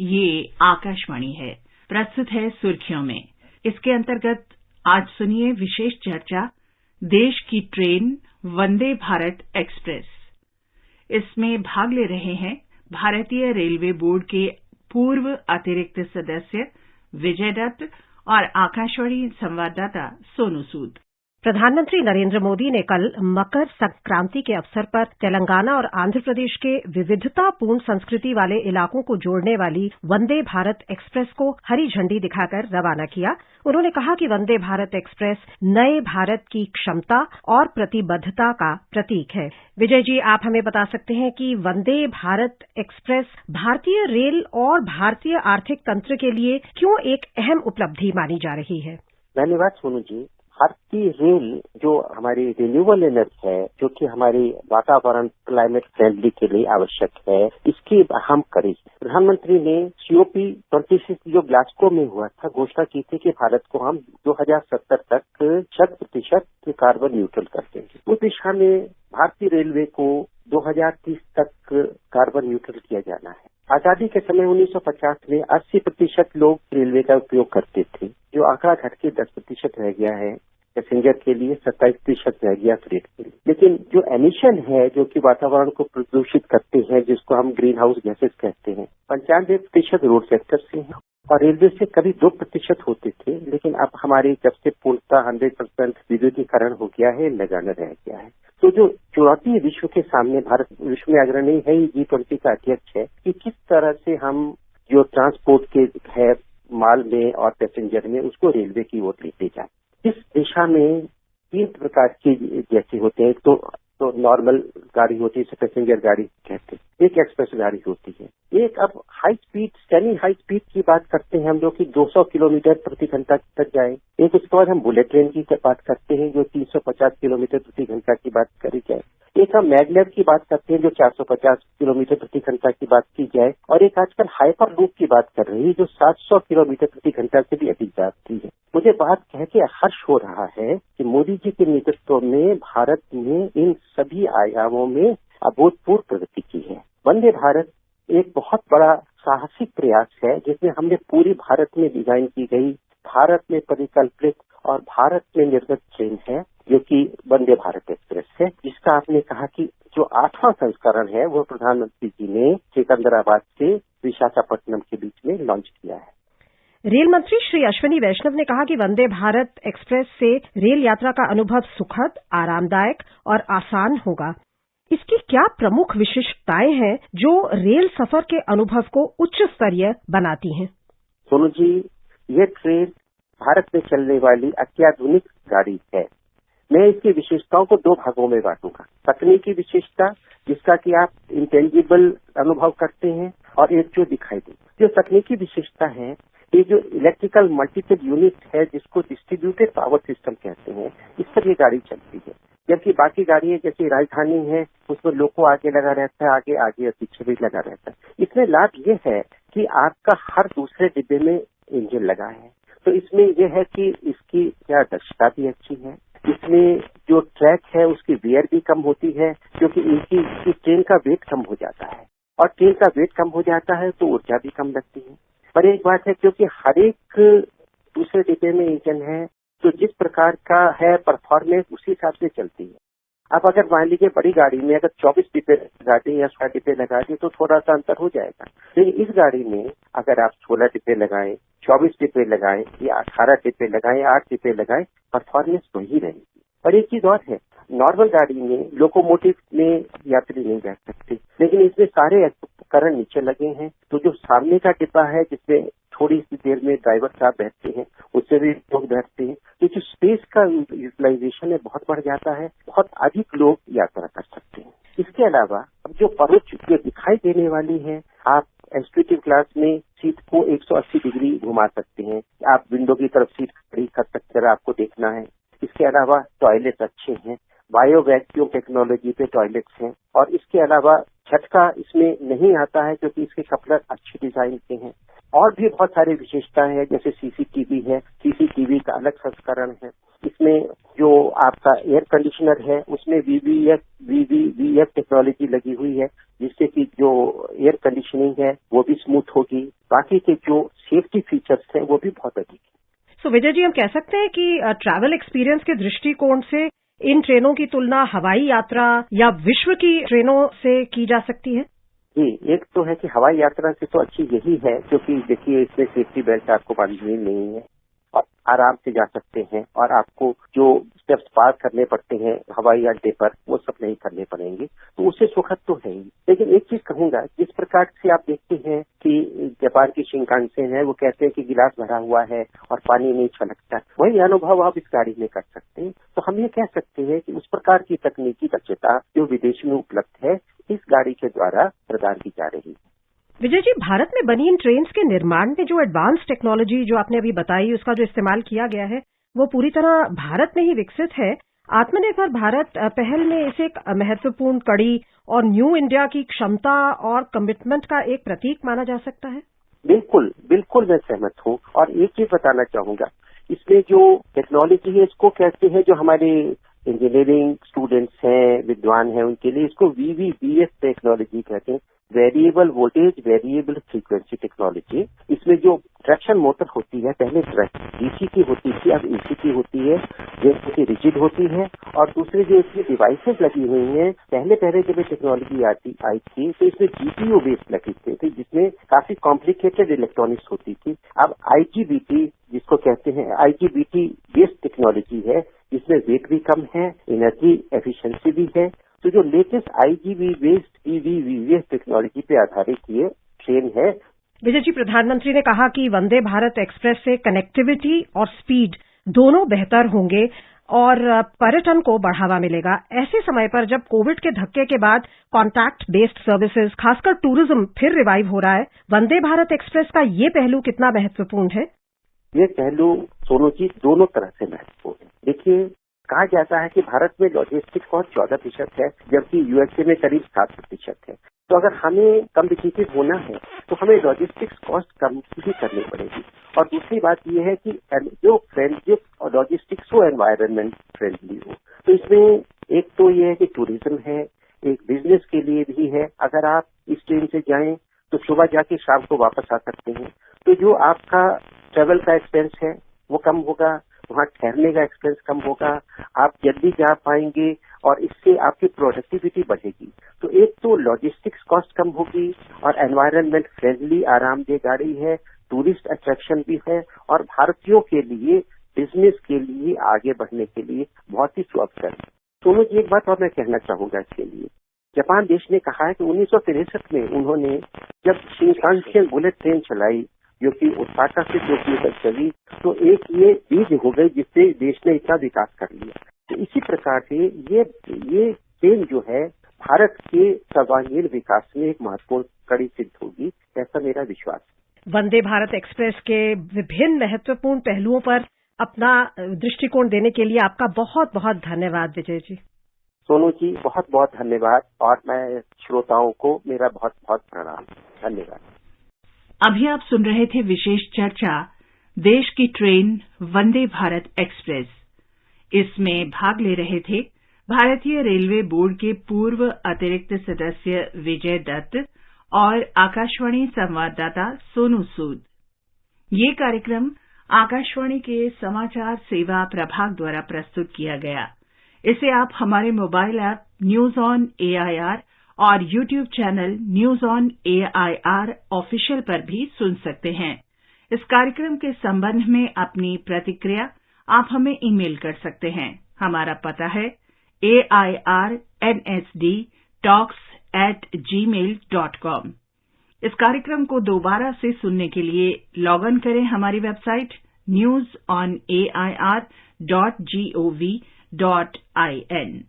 ये आकाशवाणी है। प्रस्तुत है सुर्खियों में। इसके अंतर्गत आज सुनिए विशेष चर्चा देश की ट्रेन वंदे भारत एक्सप्रेस। इसमें भाग ले रहे हैं भारतीय रेलवे बोर्ड के पूर्व अतिरिक्त सदस्य विजय दत्त और आकाशवाणी संवाददाता सोनू सूद। प्रधानमंत्री नरेंद्र मोदी ने कल मकर संक्रांति के अवसर पर तेलंगाना और आंध्र प्रदेश के विविधतापूर्ण संस्कृति वाले इलाकों को जोड़ने वाली वंदे भारत एक्सप्रेस को हरी झंडी दिखाकर रवाना किया। उन्होंने कहा कि वंदे भारत एक्सप्रेस नए भारत की क्षमता और प्रतिबद्धता का प्रतीक है। विजय जी, आप हमें बता सकते हैं कि वंदे भारत एक्सप्रेस भारतीय रेल और भारतीय आर्थिक तंत्र के लिए क्यों एक अहम उपलब्धि मानी जा रही है? धन्यवाद सोनू जी। भारतीय रेल जो हमारी रिन्यूएबल एनर्जी है, जो कि हमारी वातावरण क्लाइमेट फ्रेंडली के लिए आवश्यक है, इसकी अहम कड़ी। प्रधानमंत्री ने COP 26 जो ग्लासगो में हुआ था, घोषणा की थी कि भारत को हम 2070 तक 100% कार्बन न्यूट्रल कर देंगे। उस दिशा में भारतीय रेलवे को 2030 तक कार्बन न्यूट्रल किया जाना है। आजादी के समय 1950 में 80% लोग रेलवे का उपयोग करते थे, जो आंकड़ा घट के 10% रह गया है। पैसेंजर के लिए 27% रह गया फ्रेट के लिए। लेकिन जो एमिशन है, जो कि वातावरण को प्रदूषित करते हैं, जिसको हम ग्रीन हाउस गैसेस कहते हैं, 95% रोड सेक्टर से है और रेलवे से कभी 2% होते थे। लेकिन अब हमारे जब से पूर्णतः 100% विद्युतीकरण हो गया है, लगाना रह गया है। तो जो चुनौती विश्व के सामने, भारत विश्व में अग्रणी है, G20 का अध्यक्ष है, कि किस तरह से हम जो ट्रांसपोर्ट के है माल में और पैसेंजर में, उसको रेलवे की ओर लेते जाए। इस दिशा में 3 प्रकार के जैसे होते हैं। तो नॉर्मल गाड़ी होती है, पैसेंजर गाड़ी कहते हैं। एक एक्सप्रेस गाड़ी होती है। एक अब high speed, semi high speed की बात करते हैं हम, जो कि 200 किलोमीटर प्रति घंटा तक जाए। एक उसके बाद हम बुलेट ट्रेन की बात करते हैं, जो 350 किलोमीटर प्रति घंटा की बात करी जाए। एक हम मैग्लेव की बात करते हैं, जो 450 किलोमीटर प्रति घंटा की बात की जाए। और एक आजकल हाइपर लूप की बात कर रही है, जो 700 किलोमीटर प्रति घंटा से भी अधिक जाती है। मुझे बात कह के हर्ष हो रहा है कि मोदी जी के नेतृत्व में भारत ने इन सभी आयामों में अभूतपूर्व प्रगति की है। वंदे भारत एक बहुत बड़ा साहसिक प्रयास है, जिसमें हमने पूरी भारत में डिजाइन की गई, भारत में परिकल्पित और भारत में निर्मित ट्रेन है, जो कि वंदे भारत एक्सप्रेस है, जिसका आपने कहा कि जो 8वां संस्करण है, वो प्रधानमंत्री जी ने सिकंदराबाद से विशाखापट्टनम के बीच में लॉन्च किया है। रेल मंत्री श्री अश्विनी वैष्णव ने कहा कि वंदे भारत एक्सप्रेस से रेल यात्रा का अनुभव सुखद, आरामदायक और आसान होगा। इसकी क्या प्रमुख विशेषताएं हैं जो रेल सफर के अनुभव को उच्च स्तरीय बनाती हैं? सोनू जी, ये ट्रेन भारत में चलने वाली अत्याधुनिक गाड़ी है। मैं इसकी विशेषताओं को 2 भागों में बांटूंगा। तकनीकी विशेषता, जिसका कि आप इंटेंजिबल अनुभव करते हैं, और एक जो दिखाई दे। जो तकनीकी विशेषता है, ये जो इलेक्ट्रिकल मल्टीपल यूनिट है, जिसको डिस्ट्रीब्यूटेड पावर सिस्टम कहते हैं, इस पर ये गाड़ी चलती है। जबकि बाकी गाड़ियां जैसे राजधानी है, उसमें लोको आगे लगा रहता है, आगे आगे और पीछे भी लगा रहता है। इसमें लाभ ये है कि आपका हर दूसरे डिब्बे में इंजन लगा है। तो इसमें यह है कि इसकी क्या दक्षता भी अच्छी है। इसमें जो ट्रैक है, उसकी वेयर भी कम होती है, क्योंकि इनकी ट्रेन का वेट कम हो जाता है। और ट्रेन का वेट कम हो जाता है तो ऊर्जा भी कम लगती है। पर एक बात है, क्योंकि हर एक दूसरे डिब्बे में इंजन है, तो जिस प्रकार का है परफॉर्मेंस, उसी हिसाब से चलती है। अब अगर मान लीजिए बड़ी गाड़ी में अगर 24 डिब्बे लगा दें या 16 डिब्बे लगा दें, तो थोड़ा सा अंतर हो जाएगा। लेकिन इस गाड़ी में अगर आप 16 डिब्बे लगाएं, 24 डिब्बे लगाएं या 18 डिब्बे लगाएं, 8 डिब्बे लगाएं, परफॉर्मेंस वही रहेगी। और एक चीज और है, नॉर्मल गाड़ी में लोकोमोटिव में यात्री नहीं बैठ सकते, लेकिन इसमें सारे उपकरण नीचे लगे हैं। तो जो सामने का डिब्बा है, जिसमें थोड़ी सी देर में ड्राइवर साहब बैठते हैं, उससे भी लोग बैठते हैं, तो जो स्पेस का यूटिलाइजेशन है बहुत बढ़ जाता है, बहुत अधिक लोग यात्रा कर सकते हैं। इसके अलावा अब जो परोक्ष जो दिखाई देने वाली है, आप एग्जीक्यूटिव क्लास में सीट को 180 डिग्री घुमा सकते हैं। आप विंडो की तरफ सीट खड़ी कर सकते हैं, आपको देखना है। इसके अलावा टॉयलेट अच्छे हैं, बायो वैक्यूम टेक्नोलॉजी पे टॉयलेट्स हैं। और इसके अलावा झटका इसमें नहीं आता है, क्योंकि इसके कपलर अच्छे डिजाइन के हैं। और भी बहुत सारी विशेषताएं हैं, जैसे सीसीटीवी है। सीसीटीवी का अलग संस्करण है। इसमें जो आपका एयर कंडीशनर है उसमें वीवीएफ टेक्नोलॉजी लगी हुई है, जिससे कि जो एयर कंडीशनिंग है वो भी स्मूथ होगी। बाकी के जो सेफ्टी फीचर्स हैं वो भी बहुत अधिक है। सो विजय जी, हम कह सकते हैं कि ट्रैवल एक्सपीरियंस के दृष्टिकोण से इन ट्रेनों की तुलना हवाई यात्रा या विश्व की ट्रेनों से की जा सकती है? जी, एक तो है कि हवाई यात्रा से तो अच्छी यही है, क्योंकि देखिए इसमें सेफ्टी बेल्ट आपको बांधनी नहीं है और आराम से जा सकते हैं, और आपको जो स्टेप्स पार करने पड़ते हैं हवाई अड्डे पर वो सब नहीं करने पड़ेंगे, तो उससे सुखद तो है ही। लेकिन एक चीज कहूंगा, जिस प्रकार से आप देखते हैं कि जापान की शिंकानसेन है, वो कहते हैं कि गिलास भरा हुआ है और पानी नहीं छलकता, वही अनुभव आप इस गाड़ी में कर सकते हैं। तो हम ये कह सकते हैं कि उस प्रकार की तकनीकी दक्षता जो विदेश में उपलब्ध है इस गाड़ी के द्वारा प्रदान की जा रही है। विजय जी, भारत में बनी इन ट्रेन्स के निर्माण में जो एडवांस टेक्नोलॉजी जो आपने अभी बताई, उसका जो इस्तेमाल किया गया है वो पूरी तरह भारत में ही विकसित है। आत्मनिर्भर भारत पहल में इसे एक महत्वपूर्ण कड़ी और न्यू इंडिया की क्षमता और कमिटमेंट का एक प्रतीक माना जा सकता है। बिल्कुल बिल्कुल मैं सहमत हूँ, और एक चीज बताना चाहूंगा, इसमें जो टेक्नोलॉजी है इसको कहते हैं, जो हमारे इंजीनियरिंग स्टूडेंट्स हैं, विद्वान हैं, उनके लिए इसको वीवीवीएस टेक्नोलॉजी कहते हैं, variable voltage variable frequency technology. इसमें जो ट्रैक्शन मोटर होती है, पहले डीसी की होती थी, अब एसी की होती है, जो रिजिड होती है, और दूसरे जो इसमें डिवाइसेस लगी हुई हैं, पहले जब ये टेक्नोलॉजी आई थी तो इसमें जीपीयू बेस्ड लगी थी, जिसमें काफी कॉम्प्लिकेटेड इलेक्ट्रॉनिक्स होती थी। अब आईजीबीटी जिसको कहते हैं, आईजीबीटी बेस्ड टेक्नोलॉजी है, जिसमें वेट भी कम है, एनर्जी एफिशिएंसी भी है। तो जो लेटेस्ट आईजीबी बेस्ड ईवीवीएस टेक्नोलॉजी पे आधारित ये ट्रेन है। विजय जी, प्रधानमंत्री ने कहा कि वंदे भारत एक्सप्रेस से कनेक्टिविटी और स्पीड दोनों बेहतर होंगे और पर्यटन को बढ़ावा मिलेगा। ऐसे समय पर जब कोविड के धक्के के बाद कॉन्टैक्ट बेस्ड सर्विसेज, खासकर टूरिज्म फिर रिवाइव हो रहा है, वंदे भारत एक्सप्रेस का ये पहलू कितना महत्वपूर्ण है? ये पहलू सोनू जी दोनों तरह से महत्वपूर्ण है। देखिए, कहा जाता है कि भारत में लॉजिस्टिक्स कॉस्ट 14% है, जबकि यूएसए में करीब 7% है। तो अगर हमें कम्पिटिटिव होना है तो हमें लॉजिस्टिक्स कॉस्ट कम ही करनी पड़ेगी। और दूसरी बात यह है कि जो फ्रेंडशिप और लॉजिस्टिक्स हो एनवायरनमेंट फ्रेंडली हो। तो इसमें एक तो ये है कि टूरिज्म है, एक बिजनेस के लिए भी है। अगर आप इस ट्रेन से जाएं तो सुबह जाके शाम को वापस आ सकते हैं, तो जो आपका ट्रेवल का एक्सपेंस है वो कम होगा, वहाँ ठहरने का एक्सपेंस कम होगा, आप जल्दी जा पाएंगे और इससे आपकी प्रोडक्टिविटी बढ़ेगी। तो एक तो लॉजिस्टिक्स कॉस्ट कम होगी और एनवायरनमेंट फ्रेंडली आरामदेह गाड़ी है, टूरिस्ट अट्रैक्शन भी है, और भारतीयों के लिए बिजनेस के लिए आगे बढ़ने के लिए बहुत ही सुअवसर है। सोनू जी, एक बात और मैं कहना चाहूंगा इसके लिए। जापान देश ने कहा है कि 1963 में उन्होंने जब शिंकानसेन बुलेट ट्रेन चलाई, जो कि ओसाका से टोक्यो तक चली, तो एक ये बीज हो गई जिससे देश ने इतना विकास कर लिया। तो इसी प्रकार से ये ट्रेन जो है भारत के सर्वांगीण विकास में एक महत्वपूर्ण कड़ी सिद्ध होगी, ऐसा मेरा विश्वास है। वंदे भारत एक्सप्रेस के विभिन्न महत्वपूर्ण पहलुओं पर अपना दृष्टिकोण देने के लिए आपका बहुत बहुत धन्यवाद विजय जी। सोनू जी, बहुत बहुत धन्यवाद, और मैं श्रोताओं को मेरा बहुत बहुत प्रणाम। धन्यवाद। अभी आप सुन रहे थे विशेष चर्चा देश की ट्रेन वंदे भारत एक्सप्रेस। इसमें भाग ले रहे थे भारतीय रेलवे बोर्ड के पूर्व अतिरिक्त सदस्य विजय दत्त और आकाशवाणी संवाददाता सोनू सूद। ये कार्यक्रम आकाशवाणी के समाचार सेवा प्रभाग द्वारा प्रस्तुत किया गया। इसे आप हमारे mobile app news on AIR और YouTube channel news on AIR official पर भी सुन सकते हैं। इस कार्यक्रम के संबंध में अपनी प्रतिक्रिया आप हमें ईमेल कर सकते हैं। हमारा पता है airnsdtalks@gmail.com। इस कार्यक्रम को दोबारा से सुनने के लिए लॉग इन करें हमारी वेबसाइट newsonair.gov.in।